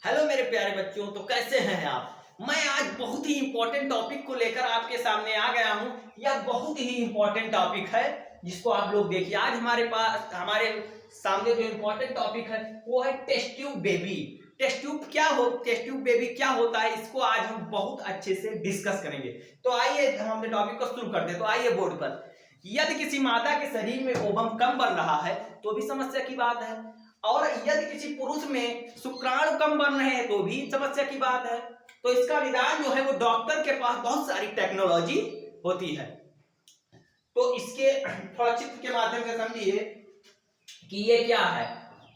Hello मेरे प्यारे बच्चों, तो कैसे हैं आप। मैं आज बहुत ही इंपॉर्टेंट टॉपिक को लेकर आपके सामने आ गया हूं। यह बहुत ही इंपॉर्टेंट टॉपिक है जिसको आप लोग देखिए। आज हमारे सामने जो इंपॉर्टेंट टॉपिक है वो है test tube baby. Test tube baby क्या होता है, इसको आज हम बहुत अच्छे से डिस्कस करेंगे। तो आइए हम अपने टॉपिक को शुरू करते हैं। तो आइए बोर्ड पर, यदि किसी मादा के शरीर में ओवम कम बन रहा है तो भी समस्या की बात है, और यदि किसी पुरुष में शुक्राणु कम बन रहे हैं तो भी समस्या की बात है। तो इसका निदान जो है वो डॉक्टर के पास बहुत सारी टेक्नोलॉजी होती है। तो इसके थोड़ा चित्र के माध्यम से समझिए कि ये क्या है।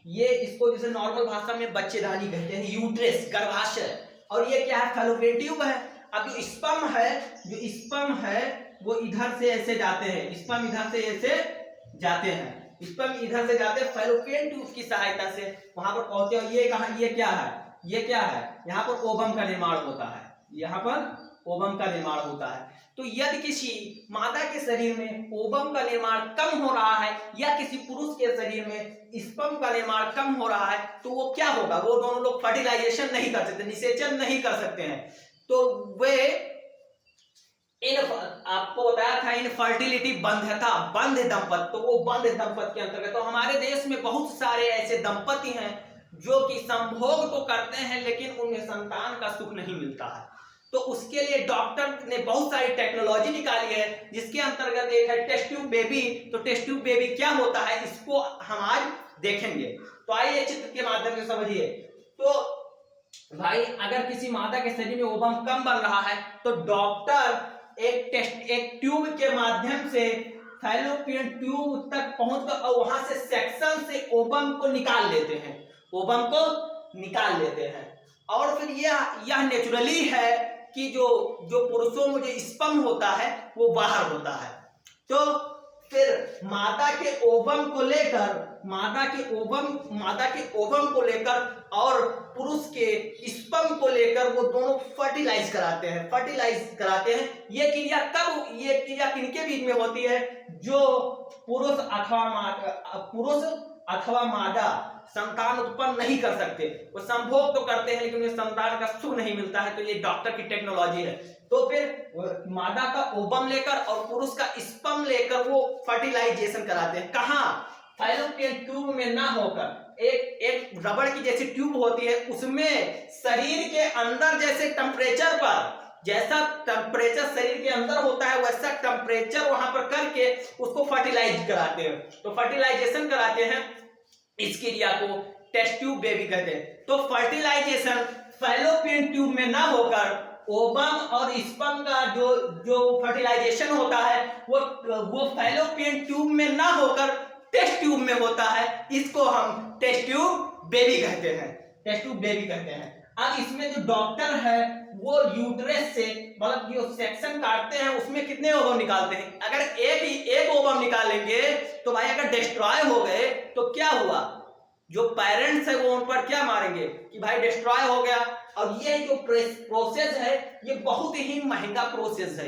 ये इसको जैसे नॉर्मल भाषा में बच्चेदानी कहते हैं, यूट्रस, गर्भाशय। और ये क्या है, फैलोपियन ट्यूब है। अब जो स्पर्म है वो इधर से ऐसे जाते हैं, स्पर्म इधर से ऐसे जाते हैं, स्पर्म इधर से जाते हैं फैलोपियन ट्यूब की सहायता से वहां पर पहुंचते हैं। ये कहां, ये क्या है, यहाँ पर ओवम का निर्माण होता है, यहाँ पर ओवम का निर्माण होता है। तो यदि किसी मादा के शरीर में ओवम का निर्माण कम हो रहा है या किसी पुरुष के शरीर में स्पर्म का निर्माण कम हो रहा है तो वो क्या होगा, वो दोनों लोग फर्टिलाइजेशन नहीं कर सकते, निषेचन नहीं कर सकते हैं। तो वे आपको बताया था इनफर्टिलिटी बंध दंपत। तो वो बंध दंपत के अंतर्गत तो हमारे देश में बहुत सारे ऐसे दंपति हैं जो कि संभोग तो करते हैं लेकिन उन्हें संतान का सुख नहीं मिलता है। तो उसके लिए डॉक्टर ने बहुत सारी टेक्नोलॉजी निकाली है, जिसके अंतर्गत एक है टेस्ट ट्यूब बेबी। तो टेस्ट ट्यूब बेबी क्या होता है इसको हम आज देखेंगे। तो आइए चित्र के माध्यम से समझिए। तो भाई अगर किसी मादा के शरीर में ओवम कम बन रहा है तो डॉक्टर एक ट्यूब के माध्यम से फैलोपियन ट्यूब तक पहुंचकर और वहां से सेक्शन से ओवम को निकाल लेते हैं। और फिर यह नेचुरली है कि जो पुरुषों में जो स्पर्म होता है वो बाहर होता है। तो फिर मादा के ओवम को लेकर और पुरुष के स्पर्म को लेकर वो दोनों फर्टिलाइज कराते हैं। ये क्रिया किनके बीच में होती है, जो पुरुष अथवा मादा संतान उत्पन्न नहीं कर सकते। वो संभोग तो करते हैं लेकिन उन्हें संतान का सुख नहीं मिलता है। तो ये डॉक्टर की टेक्नोलॉजी है। तो फिर मादा का ओवम लेकर और पुरुष का स्पर्म लेकर वो फर्टिलाइजेशन कराते हैं। कहां, फैलोपियन ट्यूब में ना होकर एक रबड़ की जैसी ट्यूब होती है, उसमें शरीर के अंदर जैसा टेम्परेचर शरीर के अंदर होता है वैसा टेम्परेचर वहां पर करके उसको फर्टिलाइज कराते हैं। तो फर्टिलाइजेशन कराते हैं, इस क्रिया को टेस्ट ट्यूब बेबी कहते हैं। तो फर्टिलाइजेशन फैलोपियन ट्यूब में ना होकर ओवम और स्पर्म का जो फर्टिलाइजेशन होता है वो फैलोपियन ट्यूब में ना होकर टेस्ट ट्यूब में होता है। इसको हम टेस्ट ट्यूब बेबी कहते हैं। अब इसमें जो डॉक्टर है वो यूट्रस से मतलब जो सेक्शन काटते हैं उसमें कितने ओवम निकालते हैं। अगर एक ओवम निकालेंगे तो भाई अगर डिस्ट्रॉय हो गए तो क्या हुआ, जो पेरेंट्स है वो उन पर क्या मारेंगे कि भाई डिस्ट्रॉय हो गया। और ये जो प्रोसेस है ये बहुत ही महंगा प्रोसेस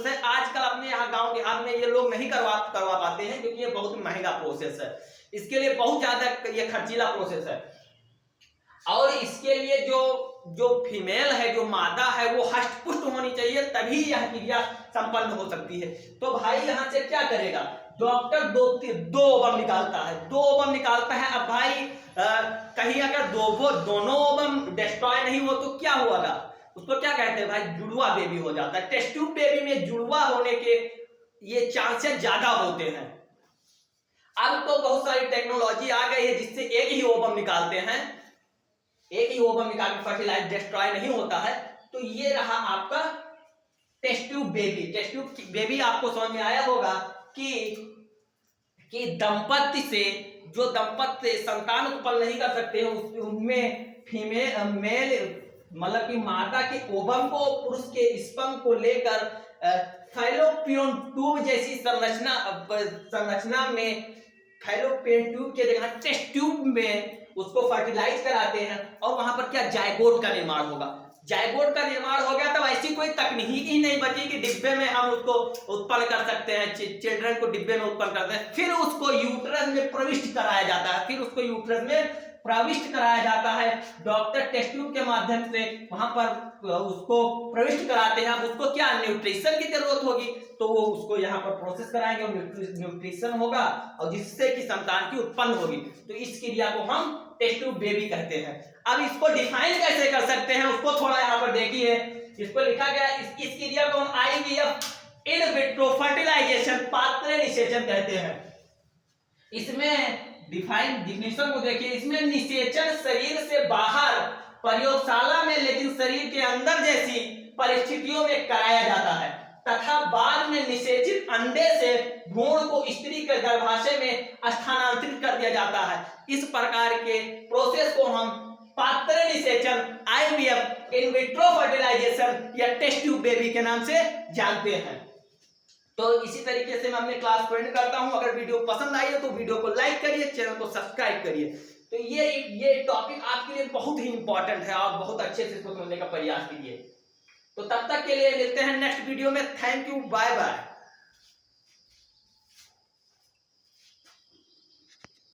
है। आजकल अपने यहाँ गांव देहात में ये लोग नहीं करवा पाते हैं क्योंकि ये बहुत महंगा प्रोसेस है। इसके लिए बहुत ज्यादा ये खर्चीला प्रोसेस है। और इसके लिए जो फीमेल है, जो मादा है, वो हष्ट पुष्ट होनी चाहिए, तभी यह क्रिया संपन्न हो सकती है। तो भाई यहां से क्या करेगा, डॉक्टर दो ओवम निकालता है। अब भाई कहीं अगर दोनों ओवम डिस्ट्रॉय नहीं हो तो क्या होगा, उसको क्या कहते हैं भाई, जुड़वा बेबी हो जाता है। टेस्ट ट्यूब बेबी में जुड़वा होने के ये चांसेस ज्यादा होते हैं। अब तो बहुत सारी टेक्नोलॉजी आ गई है जिससे एक ही ओवम निकाल के फर्टिलाइज डिस्ट्रॉय नहीं होता है। तो ये रहा आपका टेस्ट ट्यूब बेबी। आपको समझ में आया होगा कि दंपत्ति संतान उत्पन्न नहीं कर सकते उनमें मेल मतलब कि मादा के ओवम को पुरुष के स्पर्म को लेकर फैलोपियन ट्यूब जैसी संरचना में फैलोपियन ट्यूब के जगह टेस्ट ट्यूब में उसको फर्टिलाइज कराते हैं। और वहां पर क्या, जायगोट का निर्माण होगा। जायगोट का निर्माण हो गया तब ऐसी कोई तकनीक ही नहीं बची कि डिब्बे में हम उसको उत्पन्न कर सकते हैं, चिल्ड्रन को डिब्बे में उत्पन्न करते हैं। फिर उसको यूट्रस में प्रविष्ट कराया जाता है, फिर उसको यूट्रस में प्रविष्ट कराया जाता है। डॉक्टर टेस्ट ट्यूब के माध्यम से वहां पर उसको प्रविष्ट कराते हैं। उसको क्या न्यूट्रिशन की जरूरत होगी तो वो उसको यहाँ पर प्रोसेस कराएंगे और न्यूट्रिशन होगा और जिससे कि संतान की उत्पन्न होगी। तो इस क्रिया को हम टेस्ट ट्यूब बेबी कहते हैं। अब इसको डिफाइन कैसे कर सकते हैं उसको थोड़ा यहाँ पर देखिए। इसको लिखा गया इस क्रिया को हम IVF इन विट्रो फर्टिलाइजेशन पात्र निषेचन कहते हैं। इसमें डिफिनेशन को देखिए। इसमें निषेचन शरीर से बाहर प्रयोगशाला में लेकिन शरीर के अंदर जैसी परिस्थितियों में कराया जाता है तथा बाद में निषेचित अंडे से भ्रूण को स्त्री के गर्भाशय में स्थानांतरित कर दिया जाता है। इस प्रकार के प्रोसेस को हम पात्र निषेचन IVF इन विट्रो फर्टिलाइजेशन या टेस्ट ट्यूब बेबी के नाम से जानते हैं। तो इसी तरीके से मैं अपने क्लास को एंड करता हूं। अगर वीडियो पसंद आई है तो वीडियो को लाइक करिए, चैनल को सब्सक्राइब करिए। तो ये टॉपिक आपके लिए बहुत ही इंपॉर्टेंट है और बहुत अच्छे से इसको समझने का प्रयास कीजिए। तो तब तक के लिए मिलते हैं नेक्स्ट वीडियो में। Thank you, bye bye.